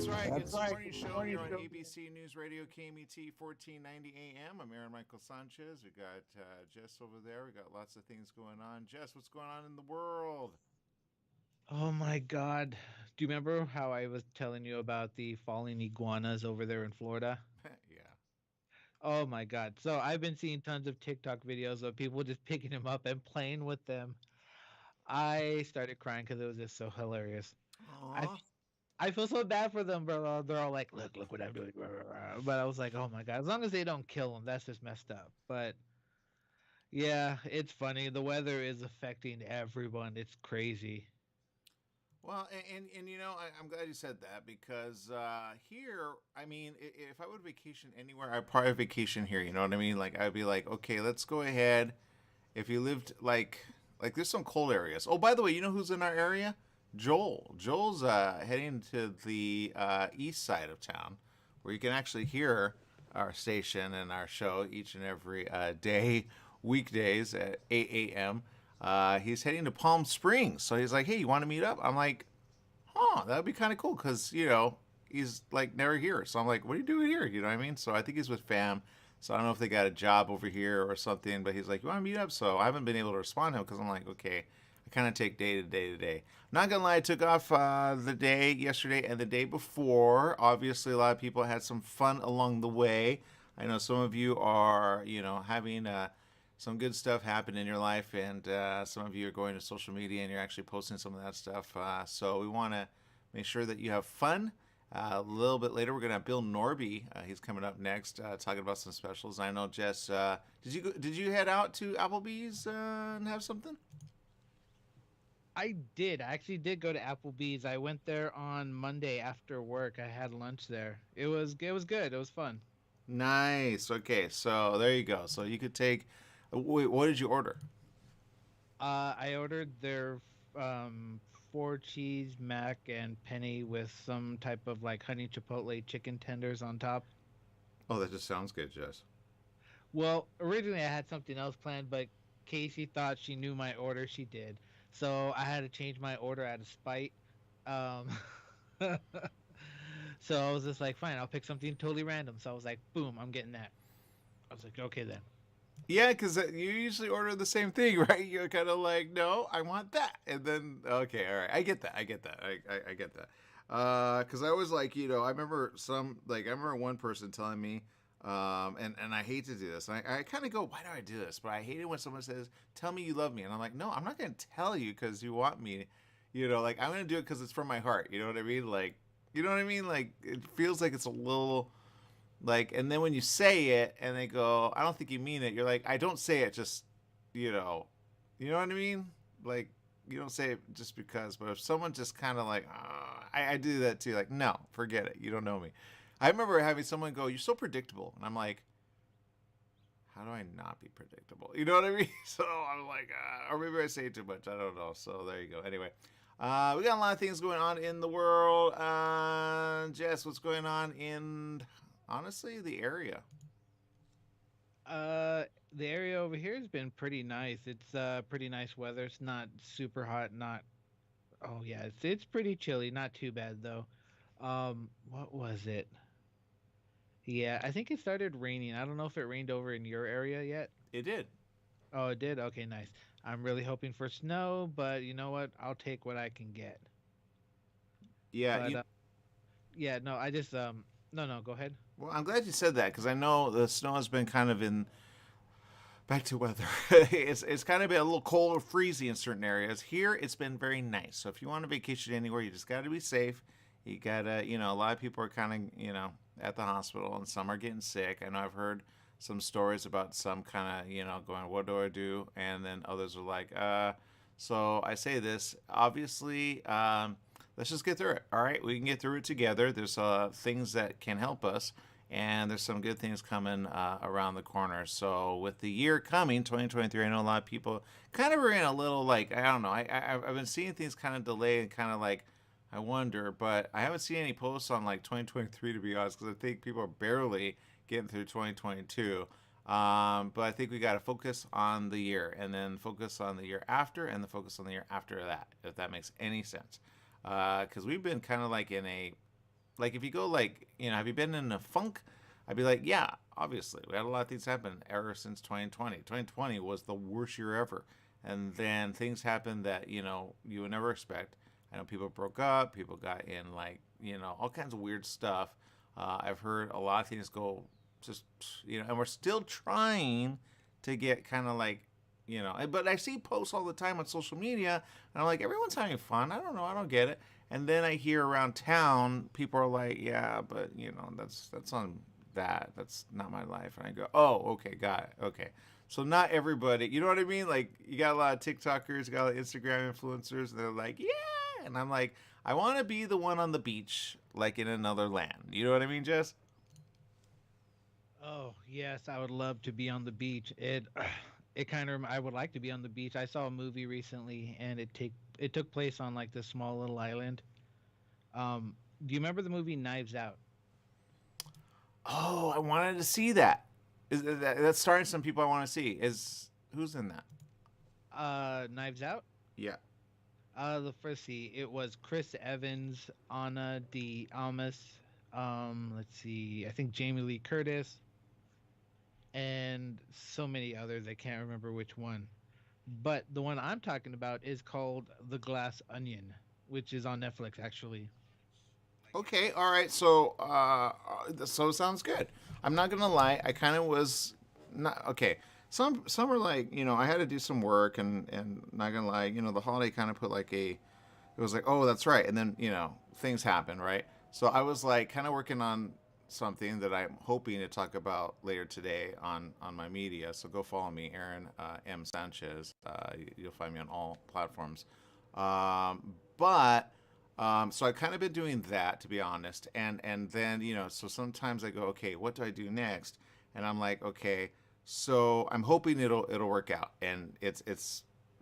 That's right. It's the morning show here on ABC News Radio KMET 1490 AM. I'm Aaron Michael Sanchez. We got Jess over there. We got lots of things going on. Jess, what's going on in the world? Oh my God. Do you remember how I was telling you about the falling iguanas over there in Florida? Yeah. Oh my God. So I've been seeing tons of TikTok videos of people just picking them up and playing with them. I started crying because it was just so hilarious. I Aw. I feel so bad for them, bro. They're all like, look what I'm doing. Rah, rah, rah." But I was like, oh my God. As long as they don't kill them, that's just messed up. But yeah, it's funny. The weather is affecting everyone. It's crazy. Well, and you know, I'm glad you said that because here, I mean, if I would vacation anywhere, I'd probably vacation here. You know what I mean? Like, I'd be like, okay, let's go ahead. If you lived there's some cold areas. Oh, by the way, you know who's in our area? Joel. Joel's heading to the east side of town, where you can actually hear our station and our show each and every day, weekdays at 8 a.m. He's heading to Palm Springs, so he's like, "Hey, you want to meet up?" I'm like, "Huh, that would be kind of cool," because he's like never here. So I'm like, "What are you doing here?" You know what I mean? So I think he's with fam. So I don't know if they got a job over here or something, but he's like, "You want to meet up?" So I haven't been able to respond to him because I'm like, okay, I kind of take day to day to day. Not gonna lie, I took off the day yesterday and the day before. Obviously, a lot of people had some fun along the way. I know some of you are, having some good stuff happen in your life, and some of you are going to social media and you're actually posting some of that stuff. So we want to make sure that you have fun. A little bit later, we're gonna have Bill Norby. He's coming up next, talking about some specials. I know, Jess. Did you head out to Applebee's and have something? I did. I actually did go to Applebee's. I went there on Monday after work. I had lunch there. It was good. It was fun. Nice. Okay, so there you go. So you could take. Wait, what did you order? I ordered their four cheese mac and penny with some type of like honey chipotle chicken tenders on top. Oh, that just sounds good, Jess. Well, originally I had something else planned, but Casey thought she knew my order. She did. So I had to change my order out of spite. Um So I was just like, fine, I'll pick something totally random. So I was like, boom, I'm getting that. I was like, okay then. Yeah, because you usually order the same thing, right? You're kind of like, no, I want that, and then okay, all right, I get that, I get that, I get that. Because I was like, I remember I remember one person telling me, and I hate to do this, and I kind of go, why do I do this? But I hate it when someone says, "Tell me you love me," and I'm like, no, I'm not gonna tell you because you want me, like I'm gonna do it because it's from my heart. You know what I mean? Like, you know what I mean? Like it feels like it's a little like, and then when you say it and they go, I don't think you mean it, you're like, I don't say it just, you know, you know what I mean? Like, you don't say it just because, but if someone just kind of like, I do that too, like, no, forget it. You don't know me. I remember having someone go, "You're so predictable." And I'm like, how do I not be predictable? You know what I mean? So I'm like, or maybe I say too much. I don't know. So there you go. Anyway, we got a lot of things going on in the world. Jess, what's going on in, honestly, the area? The area over here has been pretty nice. It's pretty nice weather. It's not super hot, not oh yeah, it's pretty chilly, not too bad though. What was it? Yeah, I think it started raining. I don't know if it rained over in your area yet. It did. Oh, it did? Okay, nice. I'm really hoping for snow, but you know what? I'll take what I can get. Yeah. But yeah, no, I just no, no, go ahead. Well, I'm glad you said that because I know the snow has been kind of in back to weather. It's kind of been a little cold or freezy in certain areas. Here, it's been very nice. So if you want to vacation anywhere, you just got to be safe. You gotta, a lot of people are kind of, at the hospital, and some are getting sick. I know I've heard some stories about some kind of, going, "What do I do?" And then others are like, So I say this, obviously, let's just get through it. All right, we can get through it together. There's things that can help us, and there's some good things coming around the corner. So with the year coming, 2023, I know a lot of people kind of are in a little like, I don't know. I've been seeing things kind of delay and kind of like, I wonder, but I haven't seen any posts on like 2023 to be honest, because I think people are barely getting through 2022. But I think we got to focus on the year, and then focus on the year after, and the focus on the year after that, if that makes any sense. Because we've been kind of like in a like if you go like, have you been in a funk? I'd be like, yeah, obviously. We had a lot of things happen ever since 2020. 2020 was the worst year ever. And then things happened that, you would never expect. I know people broke up, people got in like, all kinds of weird stuff. I've heard a lot of things go just, and we're still trying to get kind of like, but I see posts all the time on social media, and I'm like, everyone's having fun. I don't know, I don't get it. And then I hear around town, people are like, yeah, but that's on that. That's not my life. And I go, oh, okay, got it. Okay. So not everybody, you know what I mean? Like you got a lot of TikTokers, you got a lot of Instagram influencers, and they're like, yeah. And I'm like, I want to be the one on the beach, like in another land. You know what I mean, Jess? Oh yes, I would love to be on the beach. It kind of I would like to be on the beach. I saw a movie recently, and it took place on like this small little island. Do you remember the movie Knives Out? Oh, I wanted to see that. That's starting some people I want to see. Is who's in that? Knives Out. Yeah. The first see it was Chris Evans, Anna de Almas. Let's see. I think Jamie Lee Curtis and so many others. I can't remember which one. But the one I'm talking about is called The Glass Onion, which is on Netflix actually. Okay. All right. So sounds good. I'm not gonna lie. I kind of was not okay. Some are like, I had to do some work, and not gonna lie, the holiday kind of put like a, it was like, oh, that's right, and then things happen, right? So I was like kind of working on something that I'm hoping to talk about later today on my media. So go follow me, Aaron M Sanchez. You'll find me on all platforms. But so I kind of been doing that, to be honest, and then so sometimes I go, okay, what do I do next? And I'm like, okay, so I'm hoping it'll work out, and it's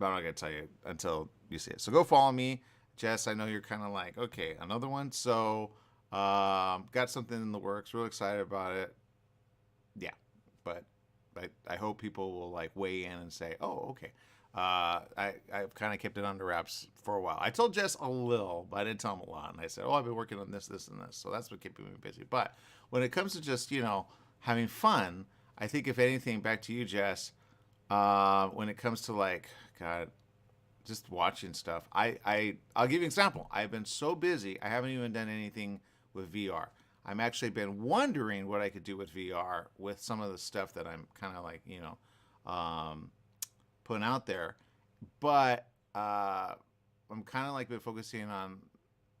I'm not gonna tell you until you see it. So go follow me, Jess. I know you're kind of like, okay, another one. So got something in the works. Real excited about it. Yeah, but I hope people will like weigh in and say, oh, okay. I've kind of kept it under wraps for a while. I told Jess a little, but I didn't tell him a lot. And I said, oh, I've been working on this, this, and this. So that's what keeping me busy. But when it comes to just, having fun, I think if anything, back to you, Jess, when it comes to like, God, just watching stuff, I'll give you an example. I've been so busy, I haven't even done anything with VR. I'm actually been wondering what I could do with VR with some of the stuff that I'm kind of like, putting out there. But I'm kind of like been focusing on,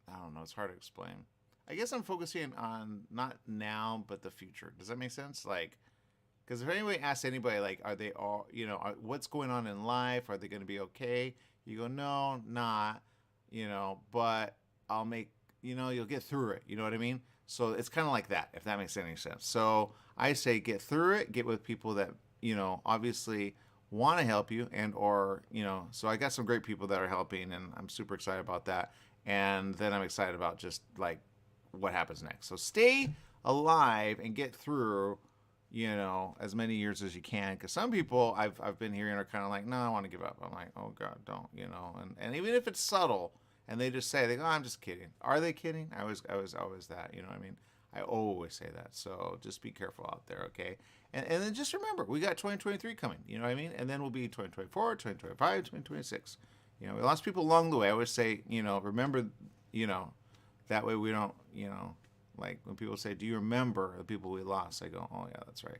I don't know, it's hard to explain. I guess I'm focusing on not now, but the future. Does that make sense? Like, because if anybody asks anybody, like, are they all, what's going on in life? Are they going to be okay? You go, no, not, but I'll make, you'll get through it. You know what I mean? So it's kind of like that, if that makes any sense. So I say get through it, get with people that, obviously want to help you, and or so I got some great people that are helping, and I'm super excited about that. And then I'm excited about just like what happens next. So stay alive and get through as many years as you can, because some people I've been hearing are kind of like, no, I want to give up. I'm like, oh God, don't, and even if it's subtle and they just say, they go, oh, I'm just kidding. Are they kidding? I was always that, you know what I mean? I always say that. So just be careful out there, okay? And then just remember, we got 2023 coming, you know what I mean? And then we'll be 2024, 2025, 2026. We lost people along the way. I always say, remember, you know, that way we don't, like when people say, do you remember the people we lost? I go, oh, yeah, that's right.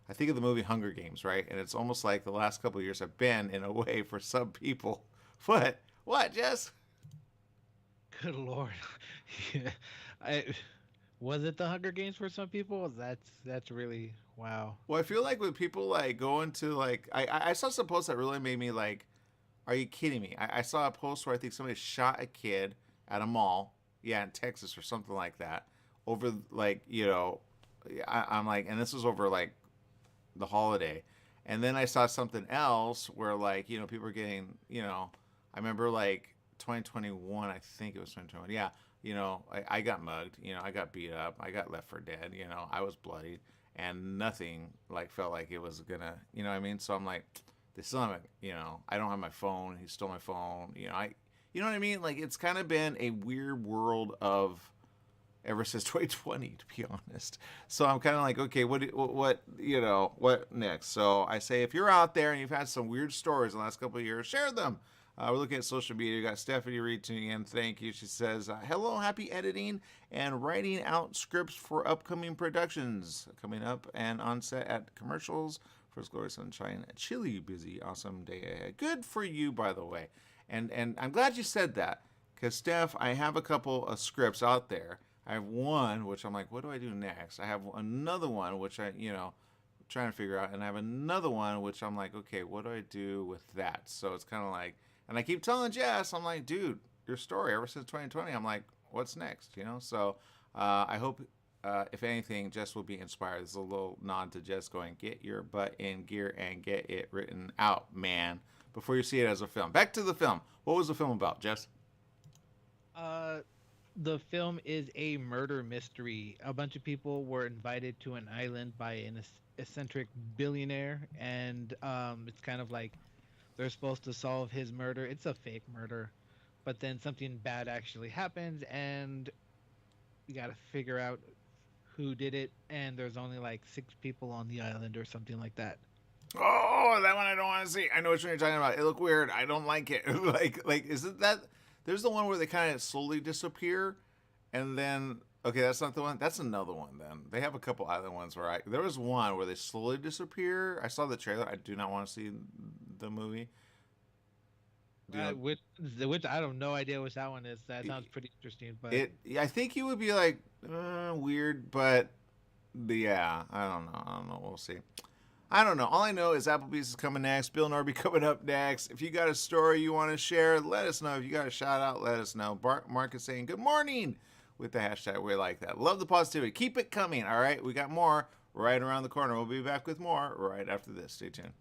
I think of the movie Hunger Games, right? And it's almost like the last couple of years have been, in a way, for some people. What, Jess? Good lord. Yeah. I Was it the Hunger Games for some people? That's really wow. Well, I feel like when people like go into like, I saw some posts that really made me like, are you kidding me? I saw a post where I think somebody shot a kid at a mall, yeah, in Texas or something like that, over like, I'm like, and this was over like the holiday. And then I saw something else where like, people were getting, I remember like 2021, I think it was 2021. Yeah. I got mugged, I got beat up, I got left for dead, I was bloodied, and nothing like felt like it was gonna, what I mean? So I'm like, they still haven't, I don't have my phone. He stole my phone. You know what I mean? Like it's kind of been a weird world of ever since 2020, to be honest. So I'm kind of like, okay, what next? So I say, if you're out there and you've had some weird stories in the last couple of years, share them. We're looking at social media. We got Stephanie Reed tuning in. Thank you. She says, hello, happy editing and writing out scripts for upcoming productions coming up and on set at commercials for Glory Sunshine. Chilly, busy, awesome day ahead. Good for you, by the way. And I'm glad you said that because, Steph, I have a couple of scripts out there. I have one, which I'm like, what do I do next? I have another one, which trying to figure out. And I have another one, which I'm like, okay, what do I do with that? So it's kind of like, and I keep telling Jess, I'm like, dude, your story ever since 2020, I'm like, what's next? So I hope, if anything, Jess will be inspired. There's a little nod to Jess going, get your butt in gear and get it written out, man, before you see it as a film. Back to the film. What was the film about, Jess? The film is a murder mystery. A bunch of people were invited to an island by an eccentric billionaire, and it's kind of like they're supposed to solve his murder. It's a fake murder, but then something bad actually happens, and you got to figure out who did it. And there's only like 6 people on the island or something like that. Oh, that one I don't want to see. I know what you're talking about. It looked weird. I don't like it. like, isn't that? There's the one where they kind of slowly disappear, and then okay, that's not the one. That's another one. Then they have a couple other ones where there was one where they slowly disappear. I saw the trailer. I do not want to see the movie. Which I don't no idea what that one is. That sounds pretty interesting. But I think you would be like weird, but yeah, I don't know. We'll see. I don't know. All I know is Applebee's is coming next. Bill Norby coming up next. If you got a story you want to share, let us know. If you got a shout out, let us know. Mark is saying good morning with the hashtag. We like that. Love the positivity. Keep it coming. All right. We got more right around the corner. We'll be back with more right after this. Stay tuned.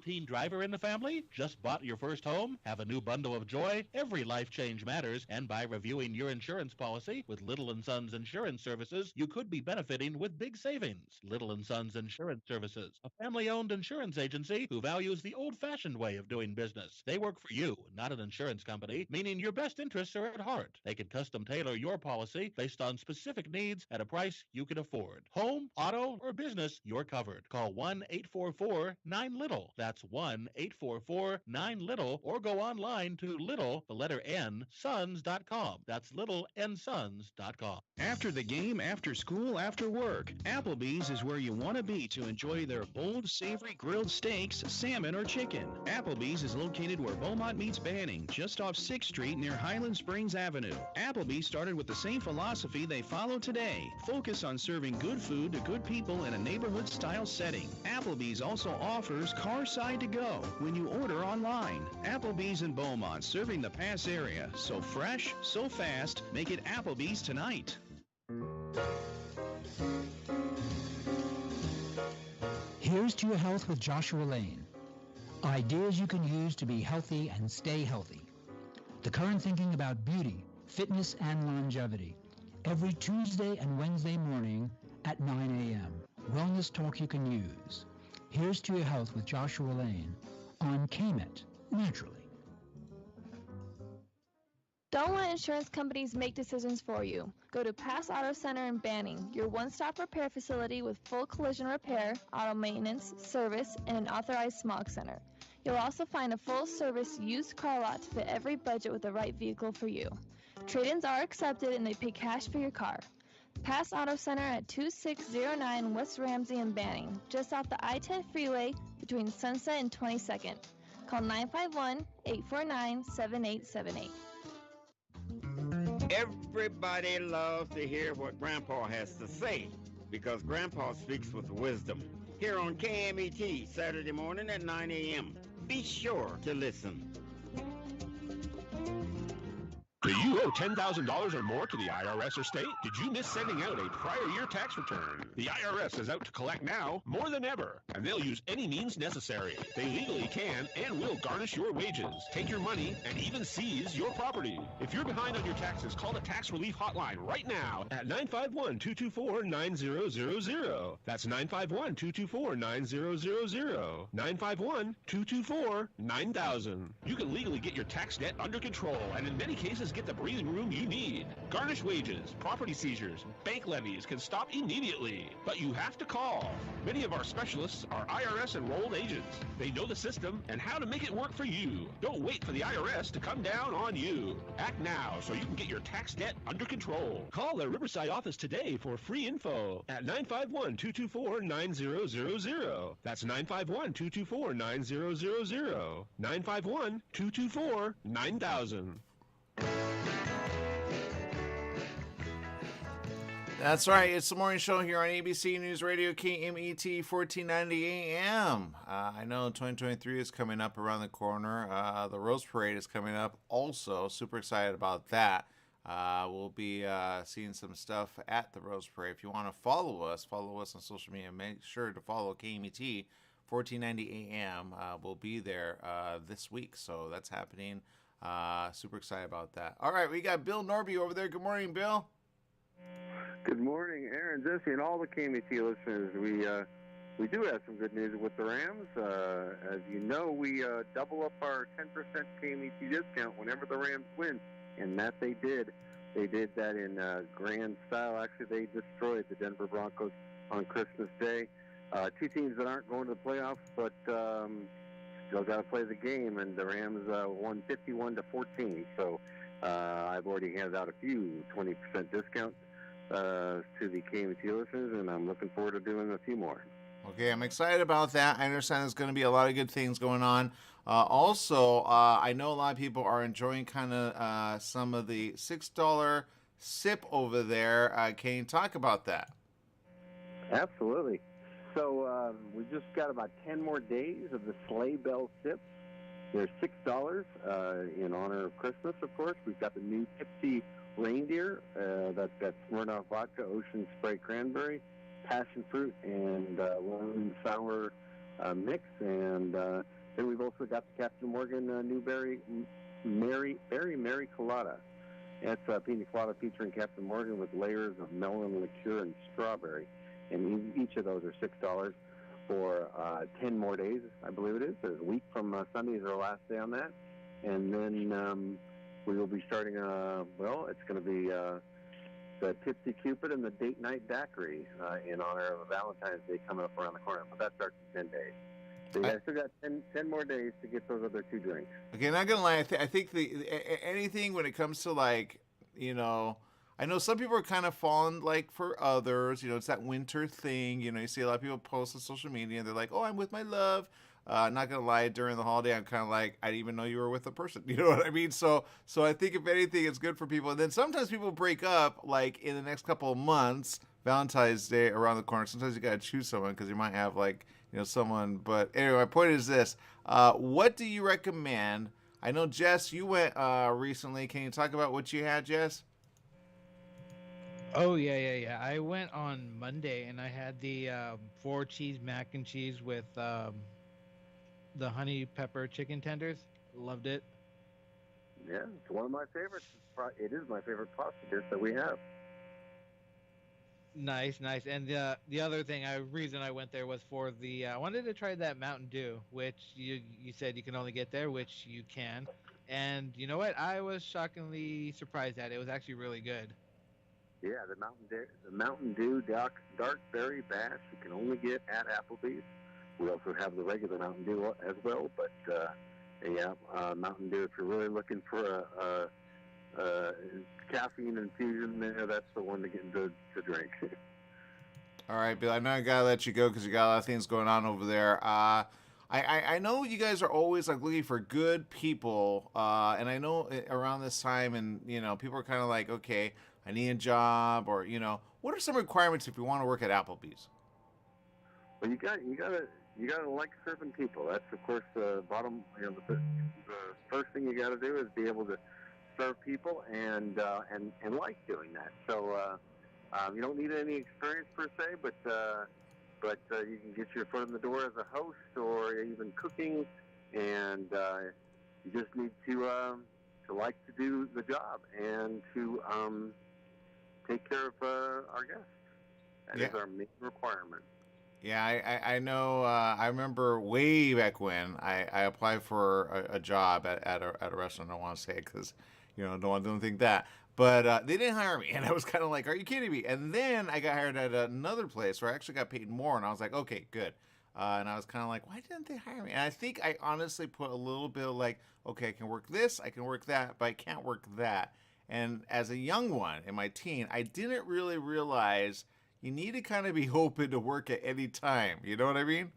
Teen driver in the family? Just bought your first home? Have a new bundle of joy? Every life change matters, and by reviewing your insurance policy with Little & Sons Insurance Services, you could be benefiting with big savings. Little & Sons Insurance Services, a family-owned insurance agency who values the old-fashioned way of doing business. They work for you, not an insurance company, meaning your best interests are at heart. They can custom tailor your policy based on specific needs at a price you can afford. Home, auto, or business, you're covered. Call 1-844-9-LITTLE. That's 1-844-9-LITTLE, or go online to little, the letter N, sons.com. That's littlensons.com. After the game, after school, after work, Applebee's is where you want to be to enjoy their bold, savory grilled steaks, salmon, or chicken. Applebee's is located where Beaumont meets Banning, just off 6th Street near Highland Springs Avenue. Applebee's started with the same philosophy they follow today. Focus on serving good food to good people in a neighborhood-style setting. Applebee's also offers carside to go when you order online. Applebee's in Beaumont, serving the Pass area. So fresh, so fast, make it Applebee's tonight. Here's to your health with Joshua Lane. Ideas you can use to be healthy and stay healthy. The current thinking about beauty, fitness, and longevity. Every Tuesday and Wednesday morning at 9 a.m. Wellness talk you can use. Here's to your health with Joshua Lane on KMET, naturally. Don't let insurance companies make decisions for you. Go to Pass Auto Center in Banning, your one-stop repair facility with full collision repair, auto maintenance, service, and an authorized smog center. You'll also find a full-service used car lot to fit every budget with the right vehicle for you. Trade-ins are accepted and they pay cash for your car. Pass Auto Center at 2609 West Ramsey in Banning, just off the I-10 freeway between Sunset and 22nd. Call 951-849-7878. Everybody loves to hear what Grandpa has to say because Grandpa speaks with wisdom. Here on KMET, Saturday morning at 9 a.m. Be sure to listen. Do you owe $10,000 or more to the IRS or state? Did you miss sending out a prior year tax return? The IRS is out to collect now more than ever, and they'll use any means necessary. They legally can and will garnish your wages, take your money, and even seize your property. If you're behind on your taxes, call the Tax Relief Hotline right now at 951-224-9000. That's 951-224-9000. 951-224-9000. You can legally get your tax debt under control and in many cases get the breathing room you need. Garnished wages, property seizures, bank levies can stop immediately, but you have to call. Many of our specialists are IRS enrolled agents. They know the system and how to make it work for you. Don't wait for the IRS to come down on you. Act now so you can get your tax debt under control. Call their Riverside office today for free info at 951-224-9000. That's 951-224-9000. 951-224-9000. That's right. It's the morning show here on ABC News Radio, KMET 1490 AM. I know 2023 is coming up around the corner. The Rose Parade is coming up also. Super excited about that. We'll be seeing some stuff at the Rose Parade. If you want to follow us on social media. Make sure to follow KMET 1490 AM. We'll be there this week, so that's happening. Super excited about that. All right, we got Bill Norby over there. Good morning, Bill. Good morning, Aaron, Jesse, and all the KMET listeners. We do have some good news with the Rams. As you know, we double up our 10% KMET discount whenever the Rams win, and that they did. They did that in grand style. Actually, they destroyed the Denver Broncos on Christmas Day. Two teams that aren't going to the playoffs, but still got to play the game, and the Rams won 51-14. So I've already handed out a few 20% discounts to the KMT listeners, and I'm looking forward to doing a few more. Okay, I'm excited about that. I understand there's going to be a lot of good things going on. Also, I know a lot of people are enjoying kind of some of the $6 sip over there. Can you talk about that? Absolutely. So we just got about 10 more days of the Sleigh Bell Sips. They're $6 in honor of Christmas, of course. We've got the new Tipsy Reindeer. That's Smirnoff Vodka, Ocean Spray Cranberry, Passion Fruit, and Lemon Sour mix. And then we've also got the Captain Morgan Newberry Berry Colada. That's a pina colada featuring Captain Morgan with layers of melon liqueur and strawberry. And each of those are $6 for 10 more days, I believe it is. There's a week from Sunday is our last day on that. And then we will be starting, it's going to be the Tipsy Cupid and the Date Night Daiquiri in honor of Valentine's Day coming up around the corner. But that starts in 10 days. So you guys still got 10 more days to get those other two drinks. Okay, not going to lie. I think anything when it comes to, like, you know, I know some people are kind of falling, like, for others. You know, it's that winter thing. You know, you see a lot of people post on social media, and they're like, oh, I'm with my love. Not going to lie, during the holiday, I'm kind of like, I didn't even know you were with a person. You know what I mean? So I think, if anything, it's good for people. And then sometimes people break up, like, in the next couple of months, Valentine's Day around the corner. Sometimes you got to choose someone because you might have, like, you know, someone. But anyway, my point is this. What do you recommend? I know, Jess, you went recently. Can you talk about what you had, Jess? Oh, yeah. I went on Monday, and I had the 4-cheese mac and cheese with the honey pepper chicken tenders. Loved it. Yeah, it's one of my favorites. It is my favorite pasta dish that we have. Nice. And the other reason I went there was for the I wanted to try that Mountain Dew, which you said you can only get there, which you can. And you know what? I was shockingly surprised at it. It was actually really good. Yeah, the Mountain Dew Dark Berry Bash you can only get at Applebee's. We also have the regular Mountain Dew as well, but Mountain Dew, if you're really looking for a caffeine infusion there, that's the one to drink. All right, Bill, I know I got to let you go because you got a lot of things going on over there. I know you guys are always, like, looking for good people, and I know around this time, and, you know, people are kind of like, okay, I need a job, or, you know, what are some requirements if you want to work at Applebee's? Well, you gotta like serving people. That's, of course, the bottom. You know, the first thing you got to do is be able to serve people and like doing that. So you don't need any experience per se, but you can get your foot in the door as a host or even cooking, and you just need to like to do the job and to take care of our guests. That is our main requirement. Yeah, I know. I remember way back when I applied for a job at a restaurant. I don't want to say because, don't think that. But they didn't hire me, and I was kind of like, "Are you kidding me?" And then I got hired at another place where I actually got paid more, and I was like, "Okay, good." And I was kind of like, "Why didn't they hire me?" And I think I honestly put a little bit of like, "Okay, I can work this, I can work that, but I can't work that." And as a young one in my teen, I didn't really realize you need to kind of be open to work at any time. You know what I mean?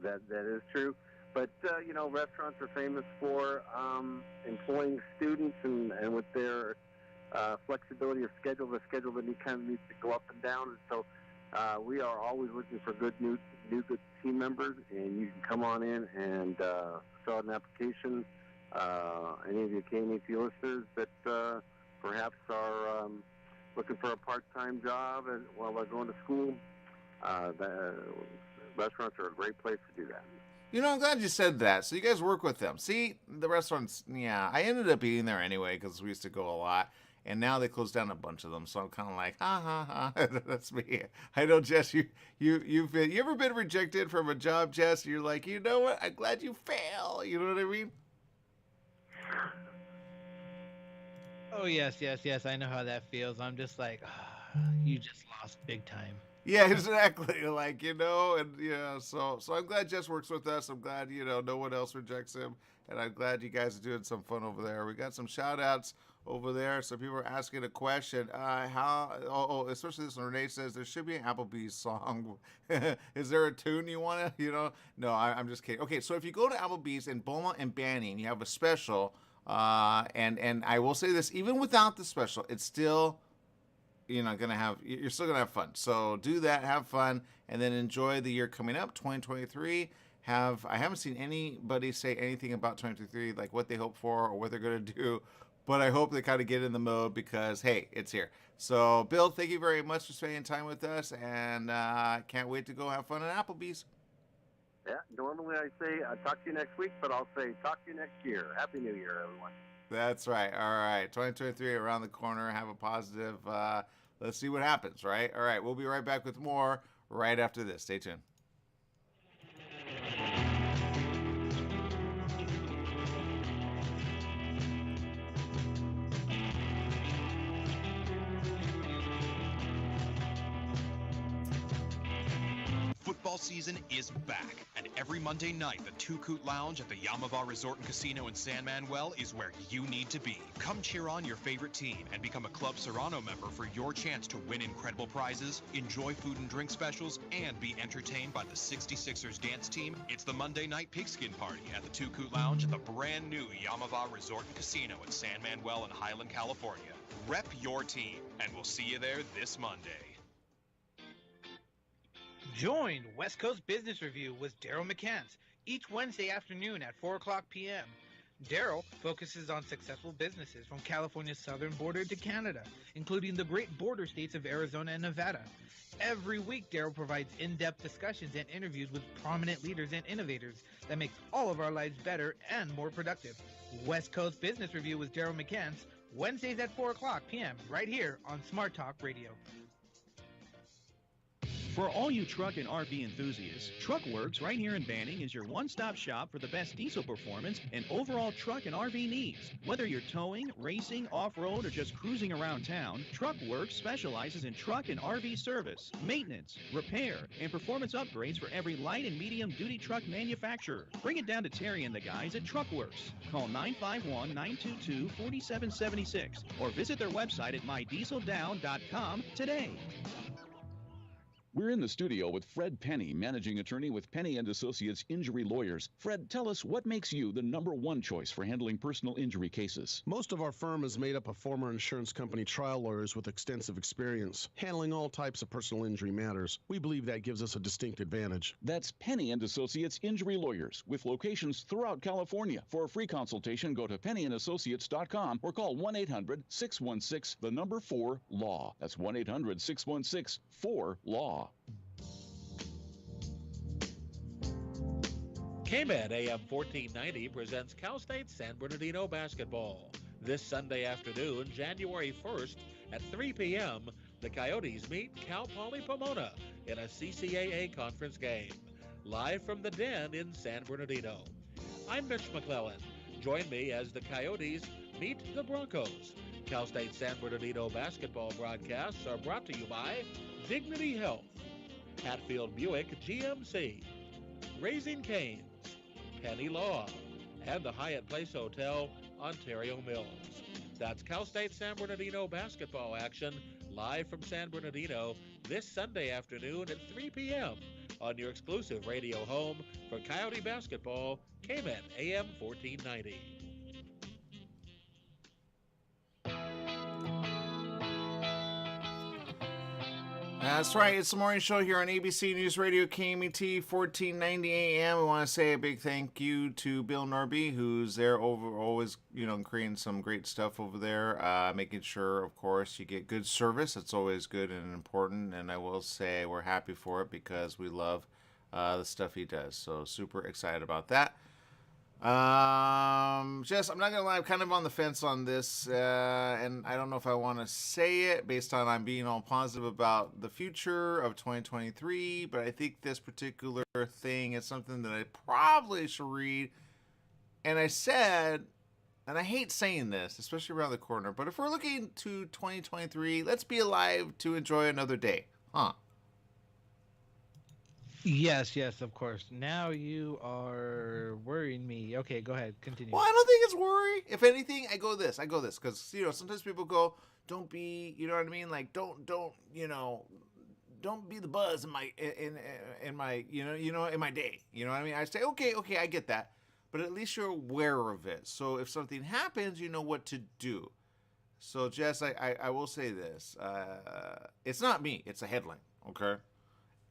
That is true. But, restaurants are famous for employing students and with their flexibility of schedule, the schedule that kind of needs to go up and down. And so we are always looking for good good team members, and you can come on in and fill out an application. Any of you KMET listeners that perhaps are looking for a part-time job while they're going to school, the restaurants are a great place to do that. I'm glad you said that. So you guys work with them. See, the restaurants, I ended up eating there anyway because we used to go a lot. And now they closed down a bunch of them. So I'm kind of like, ha. That's me. I know, Jess, you ever been rejected from a job, Jess? You're like, you know what? I'm glad you fail. You know what I mean? Oh, yes. I know how that feels. I'm just like, you just lost big time. Yeah, exactly. Like, so I'm glad Jess works with us. I'm glad, no one else rejects him. And I'm glad you guys are doing some fun over there. We got some shout outs over there. So people are asking a question. Especially this one. Renee says there should be an Applebee's song. Is there a tune you want to, No, I'm just kidding. Okay, so if you go to Applebee's in Beaumont and Banning, you have a special. And I will say this, even without the special, it's still, you're still gonna have fun. So do that, have fun, and then enjoy the year coming up, 2023. I haven't seen anybody say anything about 2023, like what they hope for or what they're gonna do, but I hope they kind of get in the mode because hey, it's here. So Bill, thank you very much for spending time with us, and can't wait to go have fun at Applebee's. Yeah, normally I say talk to you next week, but I'll say talk to you next year. Happy New Year, everyone. That's right. All right. 2023 around the corner. Have a positive. Let's see what happens, right? All right. We'll be right back with more right after this. Stay tuned. Football season is back, and every Monday night, the Two Coot Lounge at the Yamava Resort and Casino in San Manuel is where you need to be. Come cheer on your favorite team and become a Club Serrano member for your chance to win incredible prizes, enjoy food and drink specials, and be entertained by the 66ers dance team. It's the Monday Night Pigskin Party at the Two Coot Lounge at the brand new Yamava Resort and Casino in San Manuel in Highland, California. Rep your team, and we'll see you there this Monday. Join West Coast Business Review with Daryl McCants each Wednesday afternoon at 4 o'clock p.m. Daryl focuses on successful businesses from California's southern border to Canada, including the great border states of Arizona and Nevada. Every week, Daryl provides in-depth discussions and interviews with prominent leaders and innovators that makes all of our lives better and more productive. West Coast Business Review with Daryl McCants, Wednesdays at 4 o'clock p.m. right here on Smart Talk Radio. For all you truck and RV enthusiasts, TruckWorks right here in Banning is your one-stop shop for the best diesel performance and overall truck and RV needs. Whether you're towing, racing, off-road, or just cruising around town, TruckWorks specializes in truck and RV service, maintenance, repair, and performance upgrades for every light and medium-duty truck manufacturer. Bring it down to Terry and the guys at TruckWorks. Call 951-922-4776 or visit their website at mydieseldown.com today. We're in the studio with Fred Penny, managing attorney with Penny and Associates Injury Lawyers. Fred, tell us what makes you the #1 choice for handling personal injury cases. Most of our firm is made up of former insurance company trial lawyers with extensive experience handling all types of personal injury matters. We believe that gives us a distinct advantage. That's Penny and Associates Injury Lawyers with locations throughout California. For a free consultation, go to pennyandassociates.com or call 1-800-616-4LAW. That's 1-800-616-4LAW. KMED AM 1490 presents Cal State San Bernardino basketball. This Sunday afternoon, January 1st at 3 p.m., the Coyotes meet Cal Poly Pomona in a CCAA conference game. Live from the Den in San Bernardino. I'm Mitch McClellan. Join me as the Coyotes meet the Broncos. Cal State San Bernardino basketball broadcasts are brought to you by Dignity Health, Hatfield Buick GMC, Raising Cane's, Penny Law, and the Hyatt Place Hotel, Ontario Mills. That's Cal State San Bernardino basketball action live from San Bernardino this Sunday afternoon at 3 p.m. on your exclusive radio home for Coyote basketball, KMED AM 1490. That's right. It's the morning show here on ABC News Radio, KMET 1490 AM. We want to say a big thank you to Bill Norby, who's there always, creating some great stuff over there, making sure, of course, you get good service. It's always good and important, and I will say we're happy for it because we love the stuff he does. So super excited about that. Jess, I'm not gonna lie, I'm kind of on the fence on this, and I don't know if I want to say it based on I'm being all positive about the future of 2023, but I think this particular thing is something that I probably should read. And I said, and I hate saying this, especially around the corner, but if we're looking to 2023, let's be alive to enjoy another day, huh? Yes, of course. Now you are worrying me. Okay, go ahead. Continue. Well, I don't think it's worry. If anything, I go this, because sometimes people go, don't be, you know what I mean? Like, don't be the buzz in my in my in my day. You know what I mean? I say, okay, I get that, but at least you're aware of it. So if something happens, you know what to do. So Jess, I will say this. It's not me. It's a headline. Okay.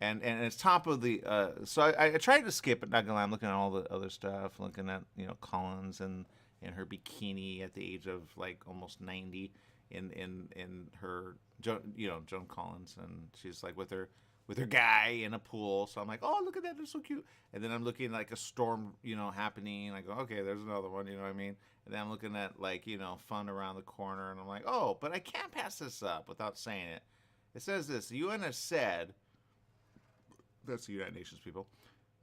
And it's top of the so I tried to skip it, not gonna lie. I'm looking at all the other stuff, looking at Collins and her bikini at the age of like almost 90 in her Joan Collins, and she's like with her guy in a pool. So I'm like, oh, look at that, they're so cute. And then I'm looking like a storm happening. I go, okay, there's another one, you know what I mean? And then I'm looking at like fun around the corner, and I'm like, oh, but I can't pass this up without saying it. It says this: the UN has said. That's the United Nations, people.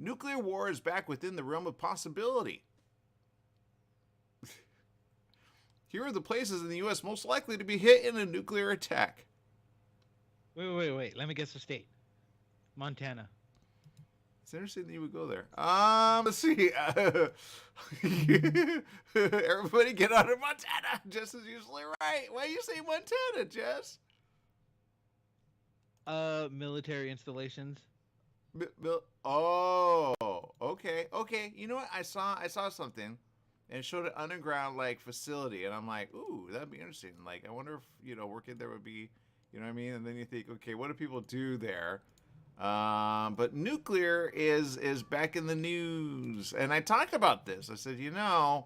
Nuclear war is back within the realm of possibility. Here are the places in the U.S. most likely to be hit in a nuclear attack. Wait. Let me guess the state. Montana. It's interesting that you would go there. Let's see. Everybody get out of Montana. Jess is usually right. Why you say Montana, Jess? Military installations. Oh, okay. You know what? I saw something, and it showed an underground facility, and I'm like, ooh, that'd be interesting. Like, I wonder if working there would be, you know what I mean? And then you think, okay, what do people do there? But nuclear is back in the news, and I talked about this. I said, I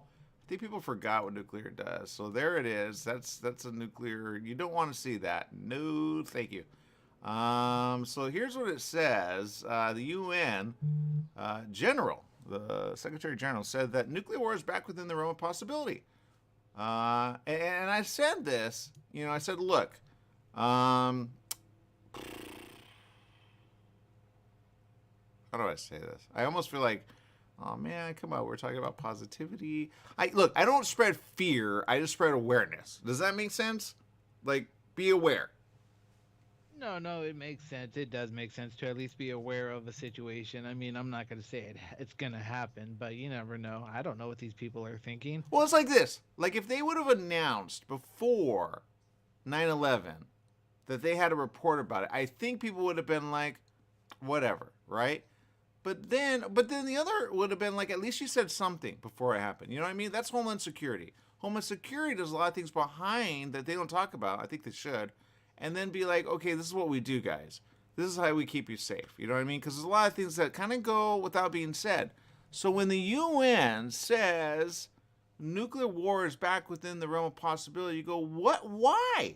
think people forgot what nuclear does. So there it is. That's a nuclear. You don't want to see that. No, thank you. So here's what it says. The UN General, the Secretary General, said that nuclear war is back within the realm of possibility. And I said this, I said, look, how do I say this? I almost feel like, oh man, come on, we're talking about positivity. I don't spread fear. I just spread awareness. Does that make sense? Like, be aware. No, it makes sense. It does make sense to at least be aware of a situation. I mean, I'm not going to say it's going to happen, but you never know. I don't know what these people are thinking. Well, it's like this. Like, if they would have announced before 9/11 that they had a report about it, I think people would have been like, whatever, right? But then the other would have been like, at least you said something before it happened. You know what I mean? That's Homeland Security. Homeland Security does a lot of things behind that they don't talk about. I think they should. And then be like, okay, this is what we do, guys. This is how we keep you safe. You know what I mean? Because there's a lot of things that kind of go without being said. So when the UN says nuclear war is back within the realm of possibility, you go, what? Why?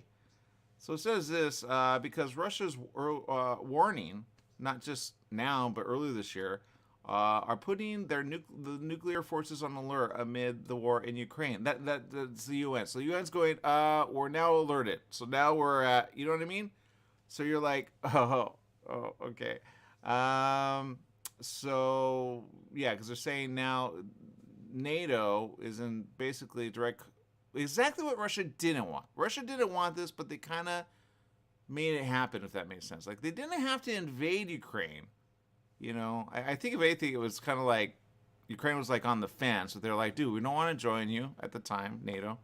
So it says this, because Russia's warning, not just now, but earlier this year, are putting their the nuclear forces on alert amid the war in Ukraine. That's the UN. So the UN's going, we're now alerted. So now we're at, you know what I mean? So you're like, oh, okay. So yeah, because they're saying now NATO is in basically direct, exactly what Russia didn't want. Russia didn't want this, but they kind of made it happen, if that makes sense. Like, they didn't have to invade Ukraine. You know, I think if anything, it was kind of like Ukraine was like on the fence. So they're like, dude, we don't want to join you at the time, NATO.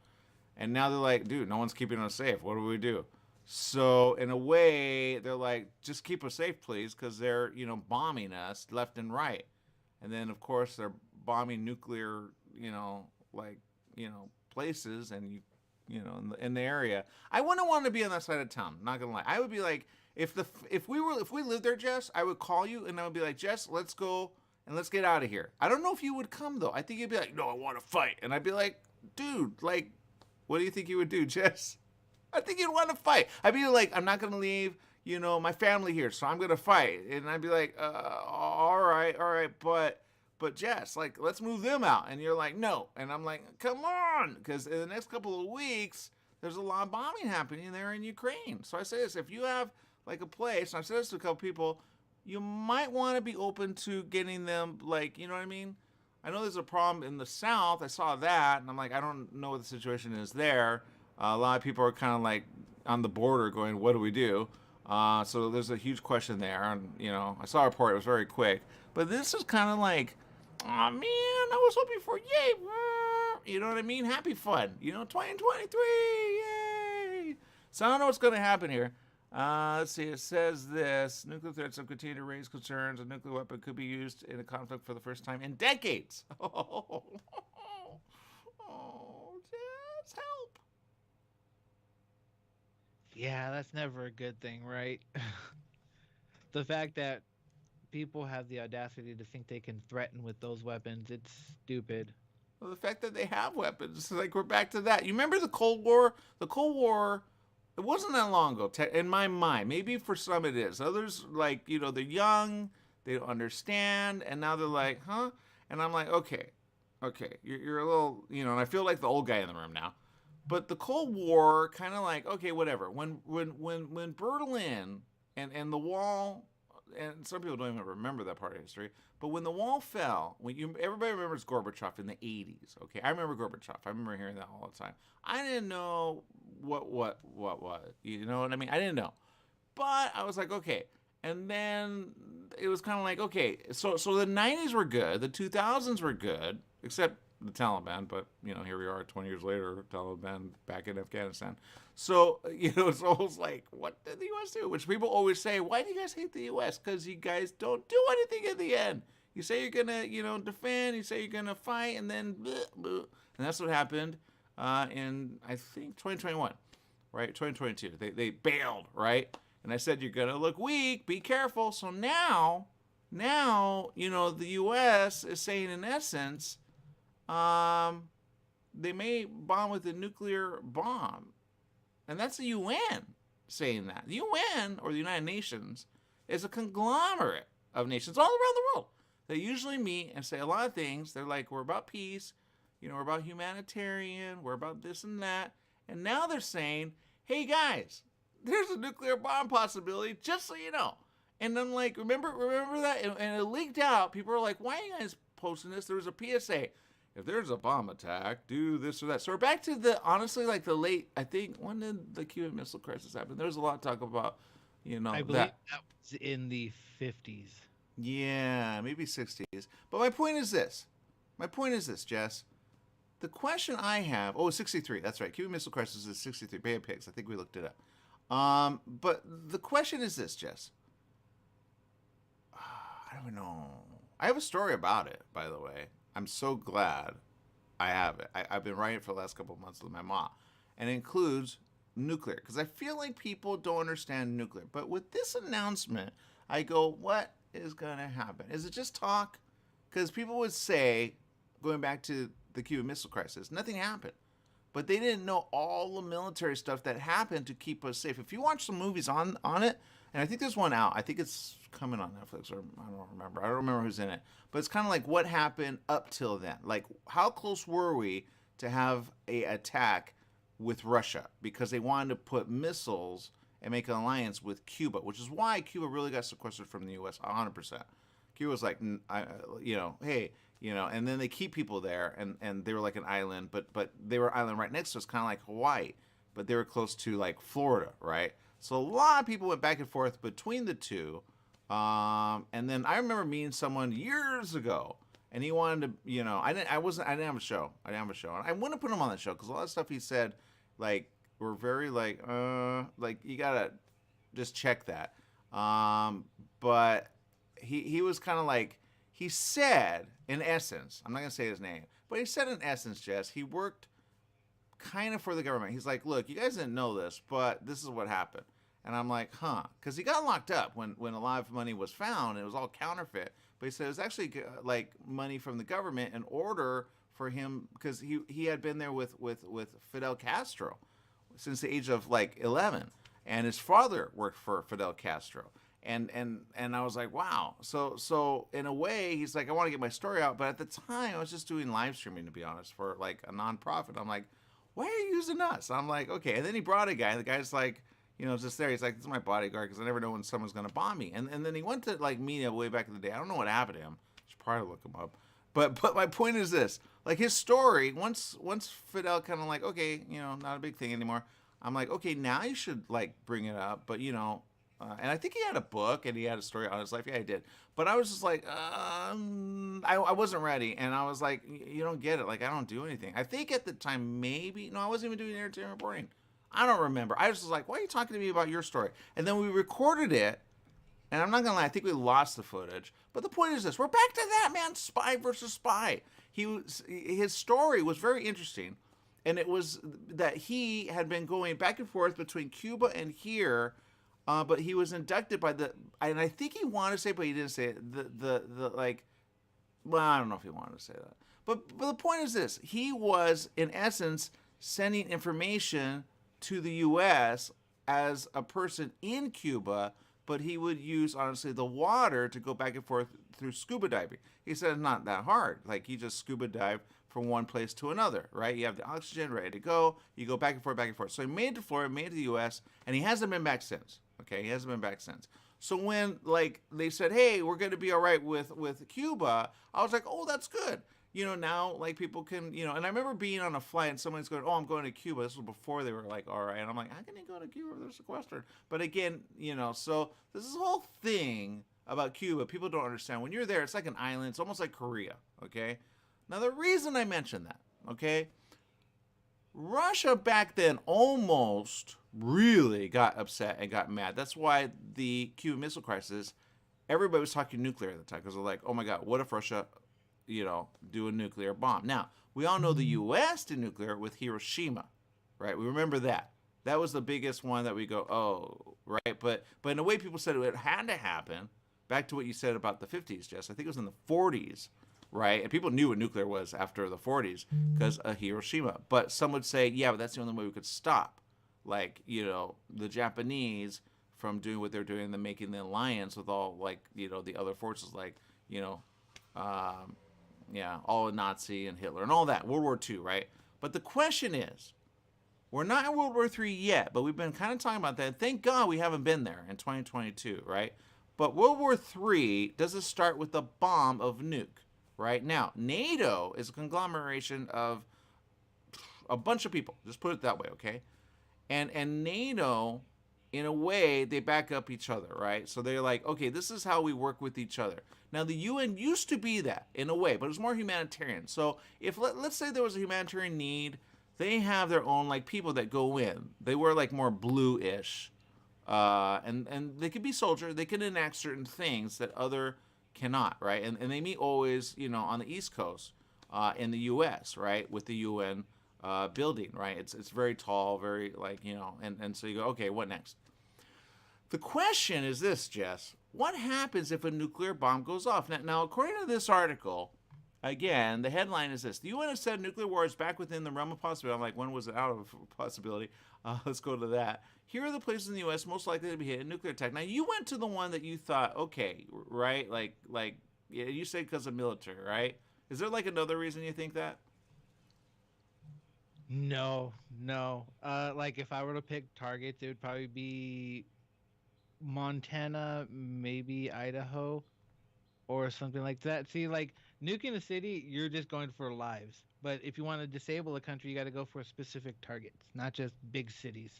And now they're like, dude, no one's keeping us safe. What do we do? So in a way, they're like, just keep us safe, please, because they're, you know, bombing us left and right. And then, of course, they're bombing nuclear, you know, like, you know, places and, you know, in the area. I wouldn't want to be on that side of town, not going to lie. I would be like, if we lived there, Jess, I would call you and I would be like, Jess, let's go and let's get out of here. I don't know if you would come, though. I think you'd be like, no, I want to fight. And I'd be like, dude, like, what do you think you would do, Jess? I think you'd want to fight. I'd be like, I'm not going to leave, you know, my family here, so I'm going to fight. And I'd be like, all right, but Jess, like, let's move them out. And you're like, no. And I'm like, come on. Because in the next couple of weeks, there's a lot of bombing happening there in Ukraine. So I say this, if you have like a place, and I've said this to a couple people, you might want to be open to getting them, like, you know what I mean? I know there's a problem in the South. I saw that, and I'm like, I don't know what the situation is there. A lot of people are kind of like on the border going, what do we do? So there's a huge question there. And, you know, I saw a report. It was very quick. But this is kind of like, oh, man, I was hoping for, yay. You know what I mean? Happy fun. You know, 2023, yay. So I don't know what's going to happen here. Let's see. It says this. Nuclear threats have continued to raise concerns. A nuclear weapon could be used in a conflict for the first time in decades. Oh, just help. Yeah, that's never a good thing, right? The fact that people have the audacity to think they can threaten with those weapons, it's stupid. Well, the fact that they have weapons, like, we're back to that. You remember the Cold War? The Cold War, it wasn't that long ago, in my mind. Maybe for some it is. Others, like, you know, they're young, they don't understand, and now they're like, huh? And I'm like, okay, you're a little, you know, and I feel like the old guy in the room now. But the Cold War, kind of like, okay, whatever. When Berlin and the wall, and some people don't even remember that part of history, but when the wall fell, everybody remembers Gorbachev in the 80s, okay? I remember Gorbachev. I remember hearing that all the time. I didn't know what, you know what I mean? I didn't know. But I was like, okay. And then it was kind of like, okay, so the 90s were good, the 2000s were good, except the Taliban, but, you know, here we are 20 years later, Taliban back in Afghanistan. So, you know, it's almost like, what did the U.S. do? Which people always say, why do you guys hate the U.S.? Because you guys don't do anything in the end. You say you're going to, you know, defend, you say you're going to fight, and then, bleh, bleh. And that's what happened in, I think, 2021, right? 2022. They bailed, right? And I said, you're going to look weak, be careful. So now, you know, the U.S. is saying, in essence, they may bomb with a nuclear bomb. And that's the UN saying that. The UN, or the United Nations, is a conglomerate of nations all around the world. They usually meet and say a lot of things. They're like, we're about peace, you know, we're about humanitarian, we're about this and that. And now they're saying, hey guys, there's a nuclear bomb possibility, just so you know. And I'm like, remember that? And it leaked out. People are like, why are you guys posting this? There was a PSA. If there's a bomb attack, do this or that. So we're back to the, honestly, like the late, I think, when did the Cuban Missile Crisis happen? There was a lot of talk about, you know, I believe that was in the 50s. Yeah, maybe 60s. But my point is this, Jess. The question I have, 63, that's right. Cuban Missile Crisis is 63, Bay of Pigs. I think we looked it up. But the question is this, Jess. don't even know. I have a story about it, by the way. I'm so glad I have it. I've been writing it for the last couple of months with my mom. And it includes nuclear. Because I feel like people don't understand nuclear. But with this announcement, I go, what is going to happen? Is it just talk? Because people would say, going back to the Cuban Missile Crisis, nothing happened. But they didn't know all the military stuff that happened to keep us safe. If you watch some movies on it, and I think there's one out. I think it's coming on Netflix, or I don't remember. I don't remember who's in it. But it's kind of like what happened up till then. Like, how close were we to have a attack with Russia? Because they wanted to put missiles and make an alliance with Cuba, which is why Cuba really got sequestered from the U.S. 100%. Cuba was like, hey, and then they keep people there, and they were like an island, but they were an island right next to us, kind of like Hawaii, but they were close to like Florida, right? So a lot of people went back and forth between the two, and then I remember meeting someone years ago, and he wanted to, I didn't have a show, and I wouldn't have put him on the show because a lot of stuff he said, like, were very like you gotta just check that, but he was kind of like. He said, in essence, I'm not going to say his name, but he said in essence, Jess, he worked kind of for the government. He's like, look, you guys didn't know this, but this is what happened. And I'm like, huh. Because he got locked up when a lot of money was found, and it was all counterfeit. But he said it was actually like money from the government in order for him, because he had been there with Fidel Castro since the age of like 11. And his father worked for Fidel Castro. And I was like, wow. So in a way, he's like, I want to get my story out. But at the time, I was just doing live streaming, to be honest, for like a nonprofit. I'm like, why are you using us? I'm like, okay. And then he brought a guy. The guy's like, just there. He's like, this is my bodyguard because I never know when someone's going to bomb me. And then he went to like media way back in the day. I don't know what happened to him. Should probably look him up. But my point is this. Like his story, once Fidel kind of like, okay, not a big thing anymore. I'm like, okay, now you should like bring it up. But, and I think he had a book and he had a story on his life. Yeah, he did. But I was just like, I wasn't ready. And I was like, you don't get it. Like, I don't do anything. I think at the time, I wasn't even doing entertainment reporting. I don't remember. I was just like, why are you talking to me about your story? And then we recorded it. And I'm not going to lie, I think we lost the footage. But the point is this. We're back to that, man. Spy versus spy. His story was very interesting. And it was that he had been going back and forth between Cuba and here. But he was inducted by and I think he wanted to say, but he didn't say it. I don't know if he wanted to say that. But the point is this: he was, in essence, sending information to the U.S. as a person in Cuba, but he would use, honestly, the water to go back and forth through scuba diving. He said it's not that hard. Like, he just scuba dive from one place to another, right? You have the oxygen ready to go. You go back and forth, back and forth. So he made it to Florida, made it to the U.S., and he hasn't been back since. Okay, he hasn't been back since. So when, like, they said, hey, we're going to be all right with Cuba, I was like, oh, that's good. Now, like, people can, and I remember being on a flight and someone's going, oh, I'm going to Cuba. This was before they were like, all right. And I'm like, how can you go to Cuba? They're sequestered. But again, so this is whole thing about Cuba. People don't understand. When you're there, it's like an island. It's almost like Korea, okay? Now, the reason I mention that, okay, Russia back then almost really got upset and got mad. That's why the Cuban Missile Crisis, everybody was talking nuclear at the time because they're like, oh my God, what if Russia, do a nuclear bomb? Now, we all know the U.S. did nuclear with Hiroshima, right? We remember that. That was the biggest one that we go, oh, right? But in a way, people said it had to happen. Back to what you said about the 50s, Jess. I think it was in the 40s. Right? And people knew what nuclear was after the 40s because of Hiroshima. But some would say, yeah, but that's the only way we could stop, like, the Japanese from doing what they're doing and then making the alliance with all, like, the other forces, like, all Nazi and Hitler and all that, World War II, right? But the question is, we're not in World War III yet, but we've been kind of talking about that. Thank God we haven't been there in 2022, right? But World War III doesn't start with the bomb of nuke. Right now, NATO is a conglomeration of a bunch of people. Just put it that way, okay? And NATO, in a way, they back up each other, right? So they're like, okay, this is how we work with each other. Now, the UN used to be that in a way, but it was more humanitarian. So if let's say there was a humanitarian need, they have their own like people that go in. They wear like more blue-ish, and they could be soldier. They can enact certain things that other cannot, right? And they meet always, on the East Coast, in the U.S., right, with the UN building, right? It's very tall, very and so you go, okay, what next? The question is this, Jess: what happens if a nuclear bomb goes off? Now, according to this article, again, the headline is this: the UN has said nuclear war is back within the realm of possibility. I'm like, when was it out of possibility? Let's go to that. Here are the places in the U.S. most likely to be hit in nuclear attack. Now, you went to the one that you thought, okay, right? Yeah, you said because of military, right? Is there another reason you think that? No. If I were to pick targets, it would probably be Montana, maybe Idaho, or something like that. See, nuking a city, you're just going for lives. But if you want to disable a country, you got to go for specific targets, not just big cities.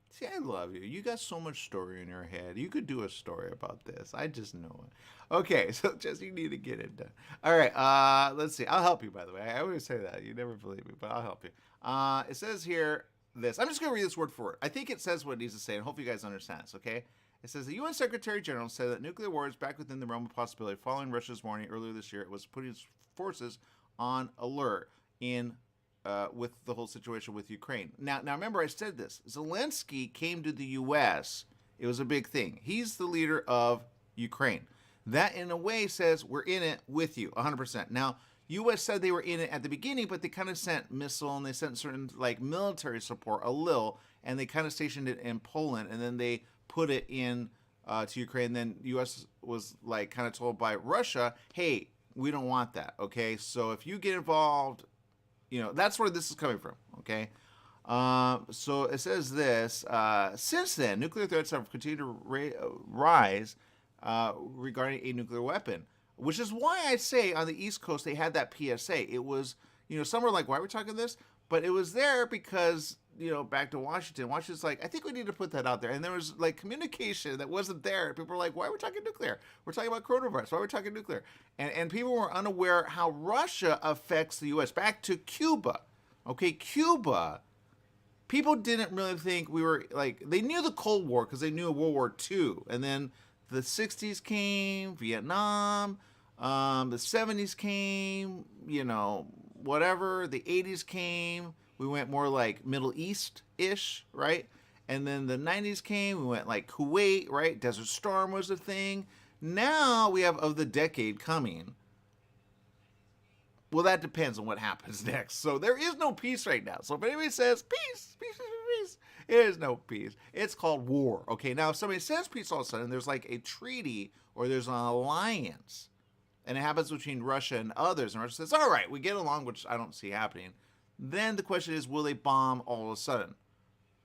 See, I love you. You got so much story in your head. You could do a story about this. I just know it. Okay, so Jesse, you need to get it done. All right, let's see. I'll help you, by the way. I always say that. You never believe me, but I'll help you. It says here this. I'm just going to read this word for word. I think it says what it needs to say, and hopefully you guys understand this, okay? It says the UN Secretary General said that nuclear war is back within the realm of possibility following Russia's warning earlier this year. It was putting its forces on alert with the whole situation with Ukraine. Now remember I said this. Zelensky came to the U.S. It was a big thing. He's the leader of Ukraine. That, in a way, says we're in it with you, 100%. Now, U.S. said they were in it at the beginning, but they kind of sent missile and they sent certain military support a little, and they kind of stationed it in Poland, and then they put it in to Ukraine. Then U.S. was kind of told by Russia, hey, we don't want that, okay? So if you get involved, that's where this is coming from, okay? So it says this: since then, nuclear threats have continued to rise regarding a nuclear weapon, which is why I say on the East Coast they had that PSA. It was, some were like, why are we talking this? But it was there because, back to Washington. Washington's like, I think we need to put that out there. And there was communication that wasn't there. People were like, why are we talking nuclear? We're talking about coronavirus. Why are we talking nuclear? And people were unaware how Russia affects the U.S. Back to Cuba. Okay, Cuba. People didn't really think we were they knew the Cold War because they knew World War II. And then the 60s came, Vietnam, the 70s came, whatever. The 80s came. We went more Middle East-ish, right? And then the 90s came. We went Kuwait, right? Desert Storm was a thing. Now we have of the decade coming. Well, that depends on what happens next. So there is no peace right now. So if anybody says peace, it is no peace. It's called war. Okay, now if somebody says peace all of a sudden, there's a treaty or there's an alliance, and it happens between Russia and others, and Russia says, all right, we get along, which I don't see happening. Then the question is, will they bomb all of a sudden?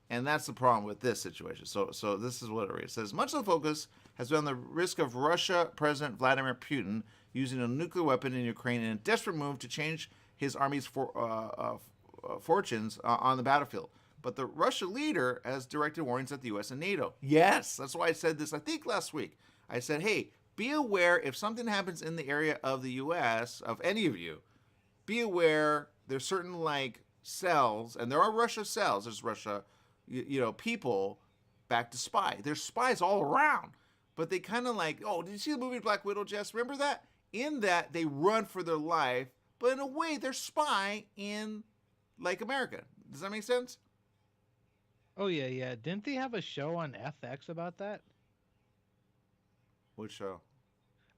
And that's the problem with this situation. So this is what it reads. It says, much of the focus has been on the risk of Russia President Vladimir Putin using a nuclear weapon in Ukraine in a desperate move to change his army's fortunes on the battlefield. But the Russia leader has directed warnings at the U.S. and NATO. Yes, that's why I said this, I think, last week. I said, hey, be aware if something happens in the area of the U.S., of any of you, be aware there's certain cells, and there are Russia cells, there's Russia, people back to spy. There's spies all around. But they kind of oh, did you see the movie Black Widow, Jess? Remember that? In that, they run for their life, but in a way, they're spy in, America. Does that make sense? Oh, yeah. Didn't they have a show on FX about that? What show?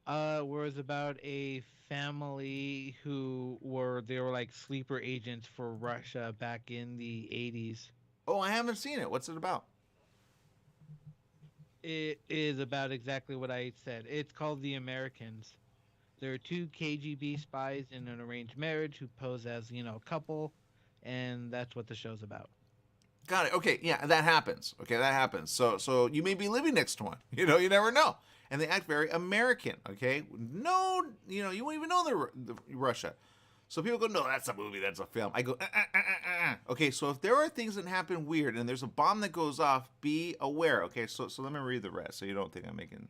Where it was about a family who were sleeper agents for Russia back in the 80s. Oh, I haven't seen it. What's it about? It is about exactly what I said. It's called The Americans. There are two KGB spies in an arranged marriage who pose as, a couple, and that's what the show's about. Got it. Okay, yeah, that happens. Okay, that happens. So you may be living next to one. You never know. And they act very American, okay? No, you won't even know they're Russia. So people go, no, that's a movie, that's a film. I go, Okay, so if there are things that happen weird and there's a bomb that goes off, be aware. Okay, so let me read the rest so you don't think I'm making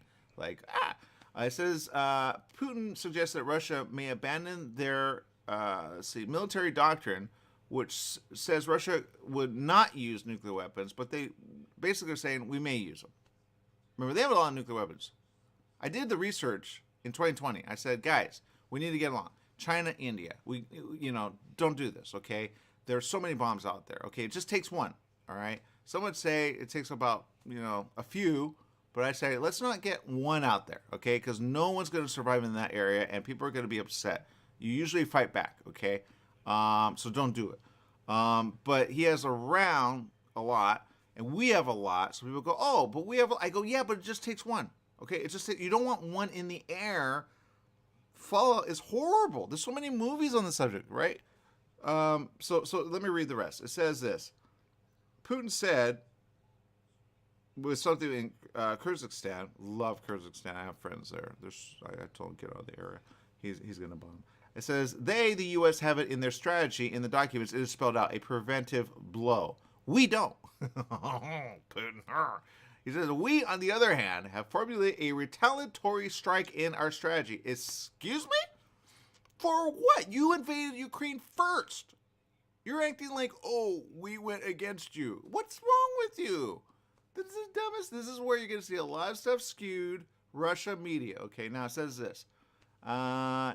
It says, Putin suggests that Russia may abandon their military doctrine, which says Russia would not use nuclear weapons, but they basically are saying we may use them. Remember, they have a lot of nuclear weapons. I did the research in 2020. I said, guys, we need to get along. China, India, don't do this, okay? There's so many bombs out there, okay? It just takes one, all right? Some would say it takes about, a few, but I say let's not get one out there, okay? Because no one's going to survive in that area, and people are going to be upset. You usually fight back, okay? So don't do it. But he has around a lot, and we have a lot. So people go, oh, but we have. I go, yeah, but it just takes one, okay? It's just you don't want one in the air. Fallout is horrible. There's so many movies on the subject, right? So let me read the rest. It says this. Putin said with something in Kyrgyzstan. Love Kyrgyzstan. I have friends there. I told him get out of the area. He's going to bomb. It says the U.S. have it in their strategy. In the documents, it is spelled out a preventive blow. We don't. Putin. He says, we, on the other hand, have formulated a retaliatory strike in our strategy. Excuse me? For what? You invaded Ukraine first. You're acting like, oh, we went against you. What's wrong with you? This is the dumbest. This is where you're going to see a lot of stuff skewed. Russia media. Okay, now it says this.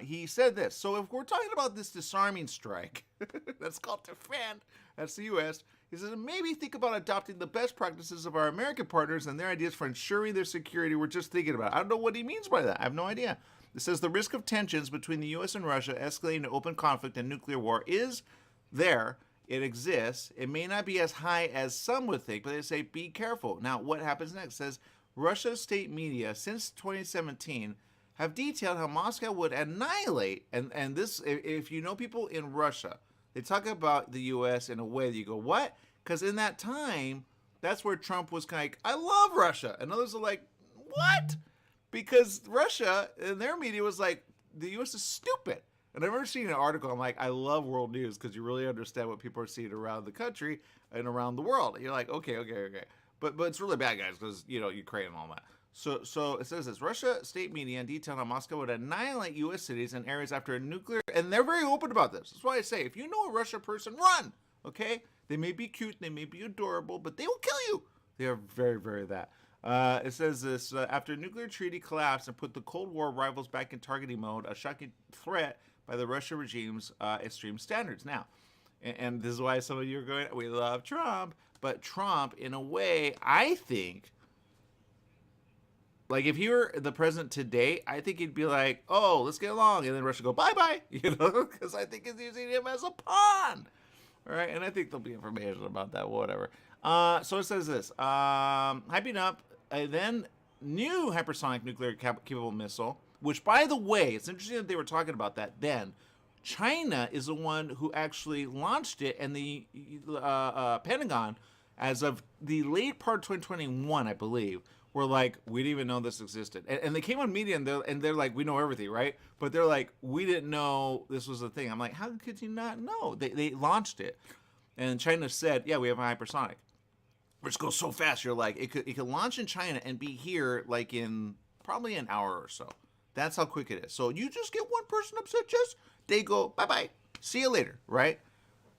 He said this. So if we're talking about this disarming strike, that's called defend. That's the U.S. He says, maybe think about adopting the best practices of our American partners and their ideas for ensuring their security. We're just thinking about it. I don't know what he means by that. I have no idea. It says the risk of tensions between the U.S. and Russia escalating to open conflict and nuclear war is there. It exists. It may not be as high as some would think, but they say be careful. Now, what happens next? It says Russia's state media since 2017 have detailed how Moscow would annihilate, and this, if you know people in Russia, they talk about the U.S. in a way that you go, what? Because in that time, that's where Trump was kind of like, I love Russia. And others are like, what? Because Russia, and their media was like, the U.S. is stupid. And I've ever seen an article, I'm like, I love world news because you really understand what people are seeing around the country and around the world. And you're like, okay. But it's really bad, guys, because, Ukraine and all that. So it says this, Russia state media in detail how Moscow would annihilate U.S. cities and areas after a nuclear, and they're very open about this. That's why I say, if you know a Russia person, run, okay? They may be cute, they may be adorable, but they will kill you. They are very, very that. It says this, after a nuclear treaty collapsed and put the Cold War rivals back in targeting mode, a shocking threat by the Russian regime's extreme standards. Now, and this is why some of you are going, we love Trump, but Trump, in a way, I think, like, if he were the president today, I think he'd be like, oh, let's get along. And then Russia go, bye-bye, because I think he's using him as a pawn. All right, and I think there'll be information about that, whatever. So it says this, hyping up a then new hypersonic nuclear capable missile, which, by the way, it's interesting that they were talking about that then. China is the one who actually launched it, and the Pentagon, as of the late part of 2021, I believe, were like, we didn't even know this existed. And they came on media, and they're like, we know everything, right? But they're like, we didn't know this was a thing. I'm like, how could you not know? They launched it. And China said, yeah, we have a hypersonic. Which goes so fast, you're like, it could launch in China and be here like in probably an hour or so. That's how quick it is. So you just get one person upset, Jess, they go, bye-bye. See you later, right?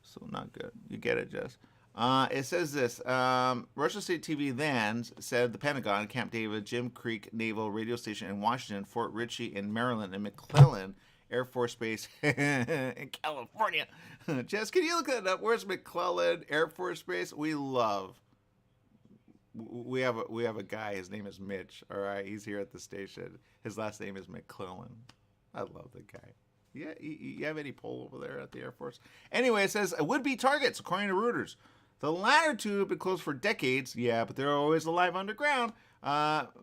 So not good. You get it, Jess. It says this, Russia State TV then said the Pentagon, Camp David, Jim Creek Naval Radio Station in Washington, Fort Ritchie in Maryland, and McClellan Air Force Base in California. Jess, can you look that up? Where's McClellan Air Force Base? We have a guy, his name is Mitch, all right? He's here at the station. His last name is McClellan. I love the guy. Yeah, you have any poll over there at the Air Force? Anyway, it says, would-be targets, according to Reuters. The latter two have been closed for decades, yeah, but they're always alive underground,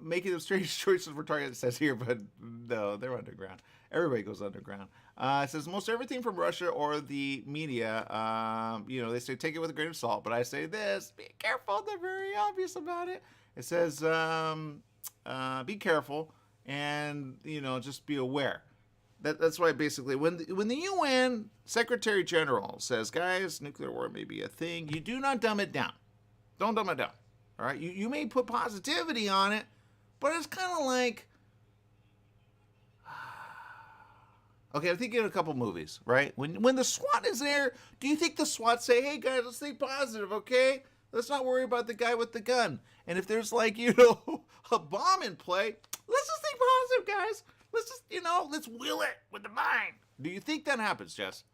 making them strange choices for targets, it says here, but no, they're underground. Everybody goes underground. It says most everything from Russia or the media, they say take it with a grain of salt, but I say this, be careful, they're very obvious about it. It says be careful and, just be aware. That's why basically when the UN Secretary General says, guys, nuclear war may be a thing, you do not dumb it down. Don't dumb it down. All right? You may put positivity on it, but it's kind of like, okay, I'm thinking of a couple movies, right? When the SWAT is there, do you think the SWAT say, hey, guys, let's think positive, okay? Let's not worry about the guy with the gun. And if there's, like, a bomb in play, let's just think positive, guys. let's just, let's will it with the mind. Do you think that happens, Jess?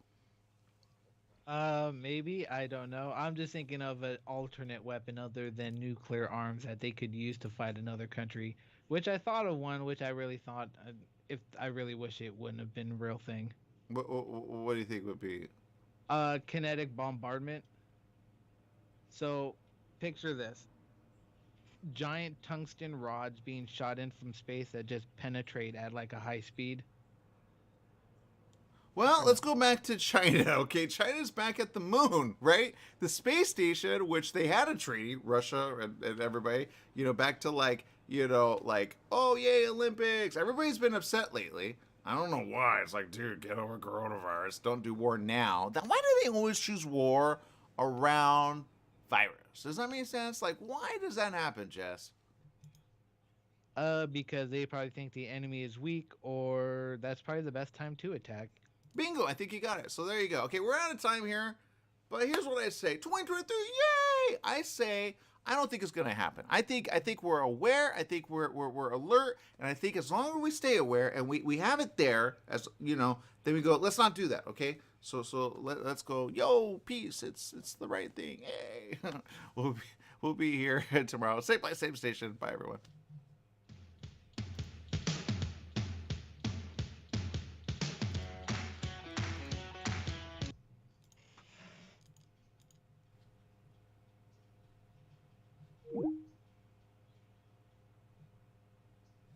Maybe. I don't know. I'm just thinking of an alternate weapon other than nuclear arms that they could use to fight another country. Which I thought of one, which I really thought, if I really wish it wouldn't have been a real thing. What do you think would be? Kinetic bombardment. So, picture this: giant tungsten rods being shot in from space that just penetrate at like a high speed. Well, let's go back to China, okay? China's back at the moon, right? The space station, which they had a treaty, Russia and everybody, back to oh, yay, Olympics. Everybody's been upset lately. I don't know why. It's like, dude, get over coronavirus. Don't do war now. Then why do they always choose war around virus? Does that make sense? Like, why does that happen, Jess? Because they probably think the enemy is weak, or that's probably the best time to attack. Bingo, I think you got it. So there you go. Okay, we're out of time here, but here's what I say. 2023, yay! I say I don't think it's going to happen. I think we're aware, I think we're alert, and I think as long as we stay aware and we have it there, as then we go, let's not do that, okay? So let's go, yo, peace. It's the right thing. Hey. We'll be here tomorrow. Same place, same station. Bye everyone.